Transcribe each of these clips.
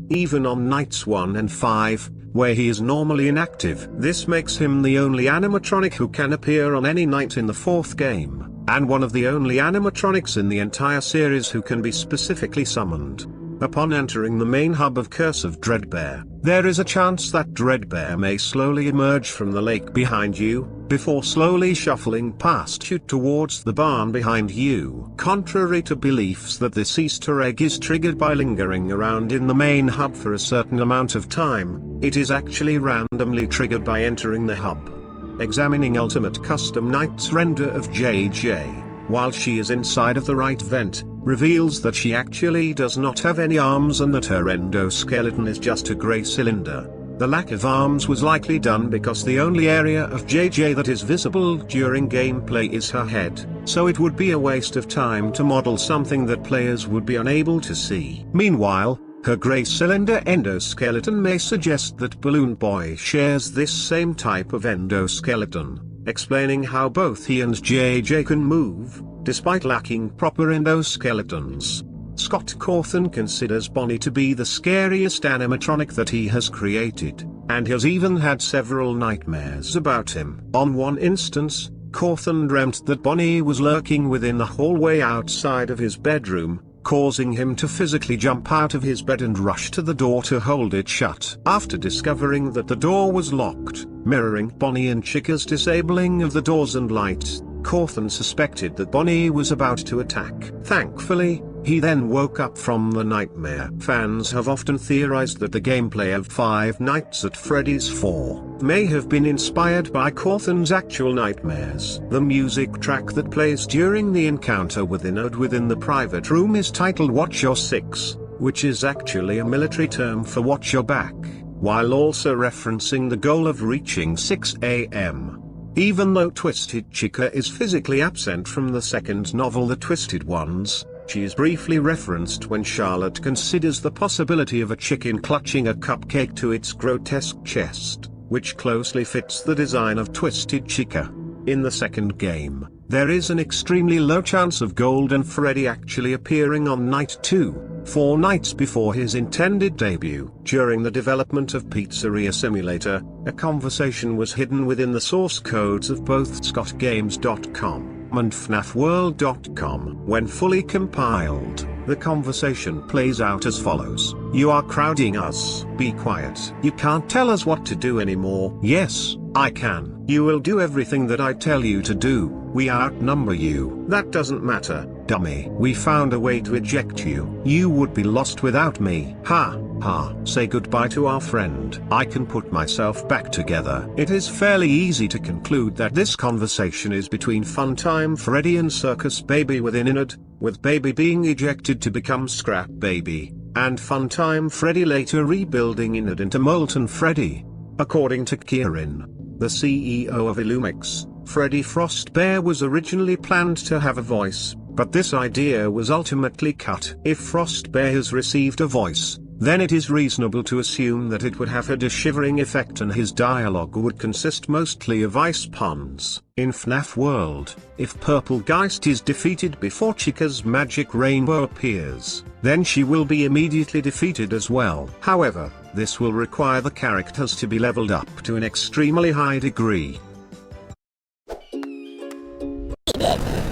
even on nights 1 and 5, where he is normally inactive. This makes him the only animatronic who can appear on any night in the 4th game, and one of the only animatronics in the entire series who can be specifically summoned. Upon entering the main hub of Curse of Dreadbear, there is a chance that Dreadbear may slowly emerge from the lake behind you, before slowly shuffling past you towards the barn behind you. Contrary to beliefs that this Easter egg is triggered by lingering around in the main hub for a certain amount of time, it is actually randomly triggered by entering the hub. Examining Ultimate Custom Night's render of JJ, while she is inside of the right vent, reveals that she actually does not have any arms and that her endoskeleton is just a grey cylinder. The lack of arms was likely done because the only area of JJ that is visible during gameplay is her head, so it would be a waste of time to model something that players would be unable to see. Meanwhile, her grey cylinder endoskeleton may suggest that Balloon Boy shares this same type of endoskeleton, explaining how both he and JJ can move, despite lacking proper endoskeletons. Scott Cawthon considers Bonnie to be the scariest animatronic that he has created, and has even had several nightmares about him. On one instance, Cawthon dreamt that Bonnie was lurking within the hallway outside of his bedroom, causing him to physically jump out of his bed and rush to the door to hold it shut. After discovering that the door was locked, mirroring Bonnie and Chica's disabling of the doors and lights, Cawthon suspected that Bonnie was about to attack. Thankfully, he then woke up from the nightmare. Fans have often theorized that the gameplay of Five Nights at Freddy's 4 may have been inspired by Cawthon's actual nightmares. The music track that plays during the encounter with Inod within the private room is titled Watch Your Six, which is actually a military term for watch your back, while also referencing the goal of reaching 6 a.m. Even though Twisted Chica is physically absent from the second novel The Twisted Ones, she is briefly referenced when Charlotte considers the possibility of a chicken clutching a cupcake to its grotesque chest, which closely fits the design of Twisted Chica. In the second game, there is an extremely low chance of Golden Freddy actually appearing on Night 2, 4 nights before his intended debut. During the development of Pizzeria Simulator, a conversation was hidden within the source codes of both ScottGames.com and fnafworld.com. When fully compiled, the conversation plays out as follows: "You are crowding us. Be quiet. You can't tell us what to do anymore." "Yes, I can. You will do everything that I tell you to do. We outnumber you." "That doesn't matter, dummy. We found a way to eject you. You would be lost without me." "Ha, ha. Say goodbye to our friend. I can put myself back together." It is fairly easy to conclude that this conversation is between Funtime Freddy and Circus Baby within Inod, with Baby being ejected to become Scrap Baby, and Funtime Freddy later rebuilding Inod into Molten Freddy. According to Kieran, the CEO of Illumix, Freddy Frostbear was originally planned to have a voice, but this idea was ultimately cut. If Frostbear has received a voice, then it is reasonable to assume that it would have had a shivering effect and his dialogue would consist mostly of ice puns. In FNAF World, if Purple Geist is defeated before Chica's magic rainbow appears, then she will be immediately defeated as well. However, this will require the characters to be leveled up to an extremely high degree.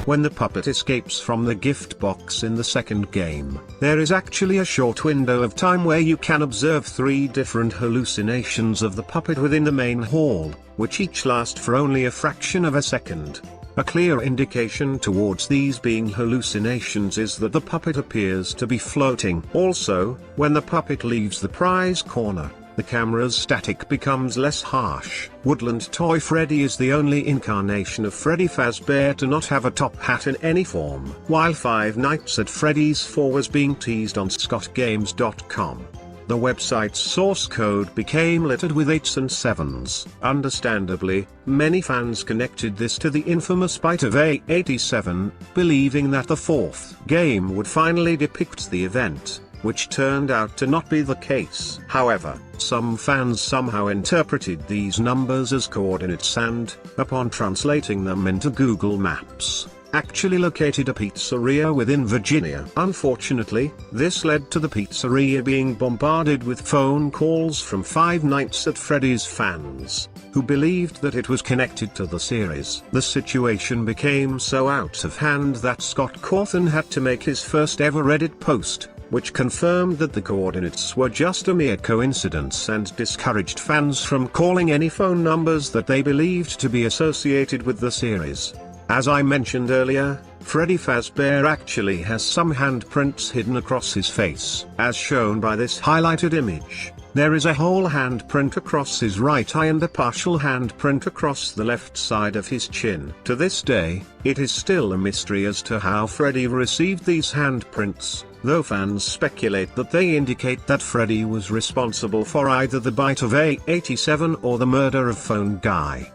When the puppet escapes from the gift box in the second game, there is actually a short window of time where you can observe 3 different hallucinations of the puppet within the main hall, which each last for only a fraction of a second. A clear indication towards these being hallucinations is that the puppet appears to be floating. Also, when the puppet leaves the prize corner, the camera's static becomes less harsh. Woodland Toy Freddy is the only incarnation of Freddy Fazbear to not have a top hat in any form. While Five Nights at Freddy's 4 was being teased on ScottGames.com, the website's source code became littered with 8s and 7s. Understandably, many fans connected this to the infamous bite of A87, believing that the 4th game would finally depict the event, which turned out to not be the case. However, some fans somehow interpreted these numbers as coordinates and, upon translating them into Google Maps, actually located a pizzeria within Virginia. Unfortunately, this led to the pizzeria being bombarded with phone calls from Five Nights at Freddy's fans, who believed that it was connected to the series. The situation became so out of hand that Scott Cawthon had to make his first ever Reddit post, which confirmed that the coordinates were just a mere coincidence and discouraged fans from calling any phone numbers that they believed to be associated with the series. As I mentioned earlier, Freddy Fazbear actually has some handprints hidden across his face. As shown by this highlighted image, there is a whole handprint across his right eye and a partial handprint across the left side of his chin. To this day, it is still a mystery as to how Freddy received these handprints, though fans speculate that they indicate that Freddy was responsible for either the bite of A87 or the murder of Phone Guy.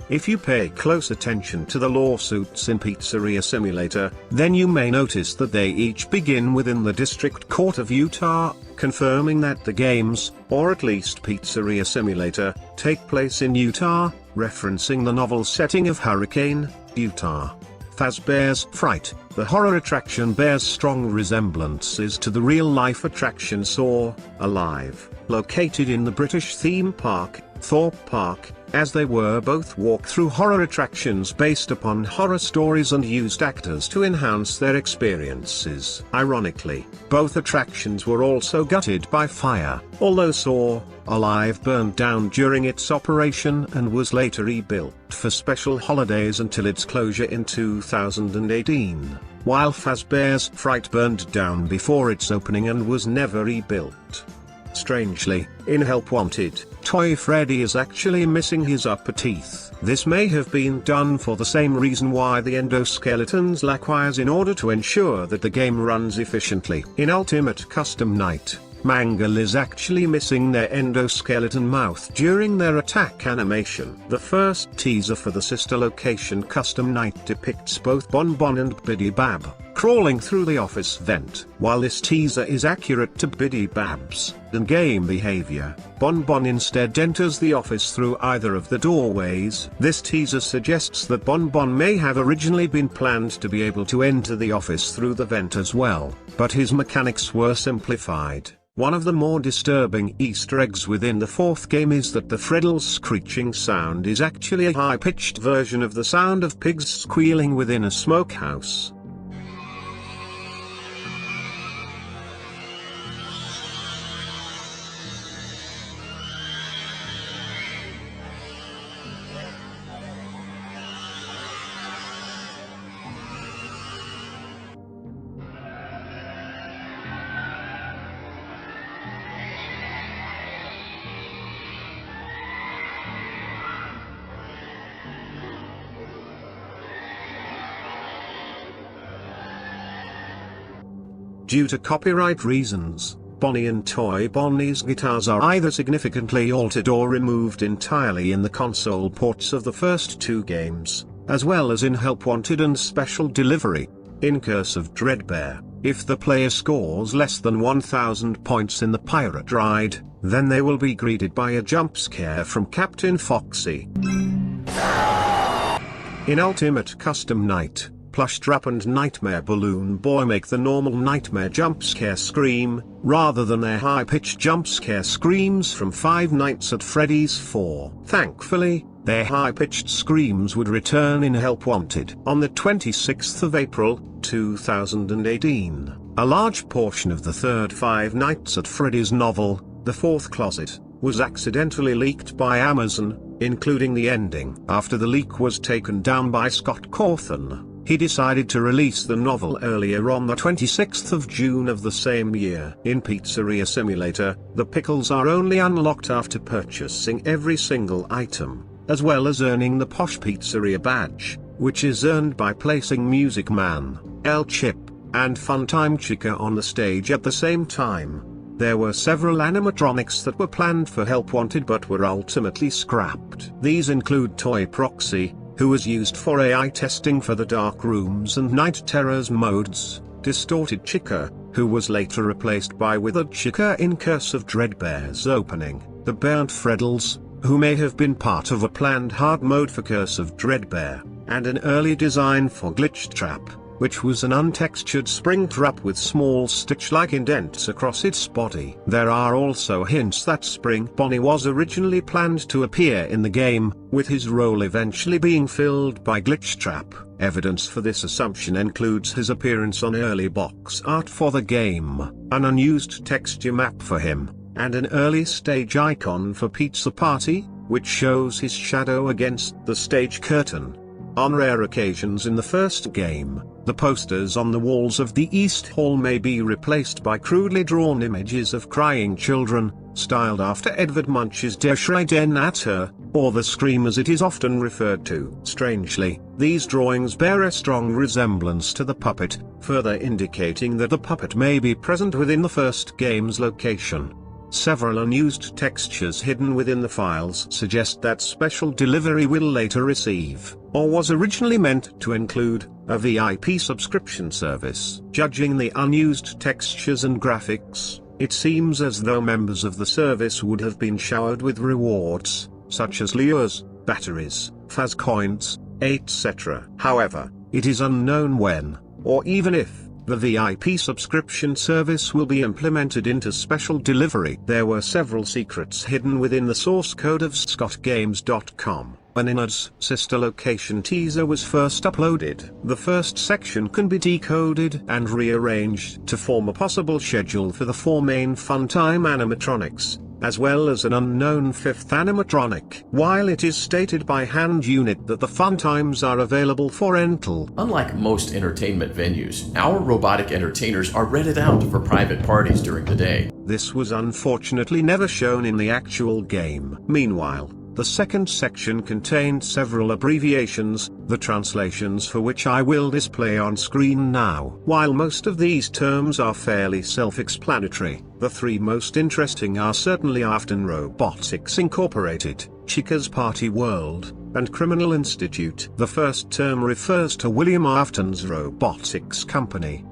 If you pay close attention to the lawsuits in Pizzeria Simulator, then you may notice that they each begin within the District Court of Utah, confirming that the games, or at least Pizzeria Simulator, take place in Utah, referencing the novel setting of Hurricane, Utah. Fazbear's Fright, the horror attraction, bears strong resemblances to the real-life attraction Saw, Alive, located in the British theme park, Thorpe Park, as they were both walk-through horror attractions based upon horror stories and used actors to enhance their experiences. Ironically, both attractions were also gutted by fire, although Saw, Alive burned down during its operation and was later rebuilt for special holidays until its closure in 2018, while Fazbear's Fright burned down before its opening and was never rebuilt. Strangely, in Help Wanted, Toy Freddy is actually missing his upper teeth. This may have been done for the same reason why the endoskeletons lack wires, in order to ensure that the game runs efficiently. In Ultimate Custom Night, Mangle is actually missing their endoskeleton mouth during their attack animation. The first teaser for the sister location Custom Night depicts both Bon Bon and Biddy Bab crawling through the office vent. While this teaser is accurate to Biddy Bab's in-game behavior, Bon Bon instead enters the office through either of the doorways. This teaser suggests that Bon Bon may have originally been planned to be able to enter the office through the vent as well, but his mechanics were simplified. One of the more disturbing Easter eggs within the fourth game is that the Freddle's screeching sound is actually a high-pitched version of the sound of pigs squealing within a smokehouse. Due to copyright reasons, Bonnie and Toy Bonnie's guitars are either significantly altered or removed entirely in the console ports of the first two games, as well as in Help Wanted and Special Delivery. In Curse of Dreadbear, if the player scores less than 1000 points in the Pirate Ride, then they will be greeted by a jump scare from Captain Foxy. In Ultimate Custom Night, Plush Trap and Nightmare Balloon Boy make the normal nightmare jump scare scream, rather than their high-pitched jump scare screams from Five Nights at Freddy's 4. Thankfully, their high-pitched screams would return in Help Wanted. On the 26th of April, 2018, a large portion of the third Five Nights at Freddy's novel, The Fourth Closet, was accidentally leaked by Amazon, including the ending. After the leak was taken down by Scott Cawthon, he decided to release the novel earlier on the 26th of June of the same year. In Pizzeria Simulator, the pickles are only unlocked after purchasing every single item, as well as earning the Posh Pizzeria badge, which is earned by placing Music Man, El Chip, and Funtime Chica on the stage at the same time. There were several animatronics that were planned for Help Wanted but were ultimately scrapped. These include Toy Proxy, who was used for AI testing for the Dark Rooms and Night Terrors modes, Distorted Chica, who was later replaced by Withered Chica in Curse of Dreadbear's opening, the Burnt Freddles, who may have been part of a planned hard mode for Curse of Dreadbear, and an early design for Glitch Trap, which was an untextured spring trap with small stitch-like indents across its body. There are also hints that Spring Bonnie was originally planned to appear in the game, with his role eventually being filled by Glitch Trap. Evidence for this assumption includes his appearance on early box art for the game, an unused texture map for him, and an early stage icon for Pizza Party, which shows his shadow against the stage curtain. On rare occasions in the first game, the posters on the walls of the East Hall may be replaced by crudely drawn images of crying children, styled after Edvard Munch's Der Schrei der Natur, or the Scream as it is often referred to. Strangely, these drawings bear a strong resemblance to the puppet, further indicating that the puppet may be present within the first game's location. Several unused textures hidden within the files suggest that Special Delivery will later receive, or was originally meant to include, a VIP subscription service. Judging the unused textures and graphics, it seems as though members of the service would have been showered with rewards, such as lures, batteries, faz coins, etc. However, it is unknown when, or even if, the VIP subscription service will be implemented into Special Delivery. There were several secrets hidden within the source code of scottgames.com. When Inard's sister location teaser was first uploaded, the first section can be decoded and rearranged to form a possible schedule for the 4 main funtime animatronics, as well as an unknown 5th animatronic. While it is stated by Hand Unit that the funtimes are available for rental, unlike most entertainment venues, our robotic entertainers are rented out for private parties during the day. This was unfortunately never shown in the actual game. Meanwhile, the second section contained several abbreviations, the translations for which I will display on screen now. While most of these terms are fairly self-explanatory, the 3 most interesting are certainly Afton Robotics Incorporated, Chica's Party World, and Criminal Institute. The first term refers to William Afton's robotics company.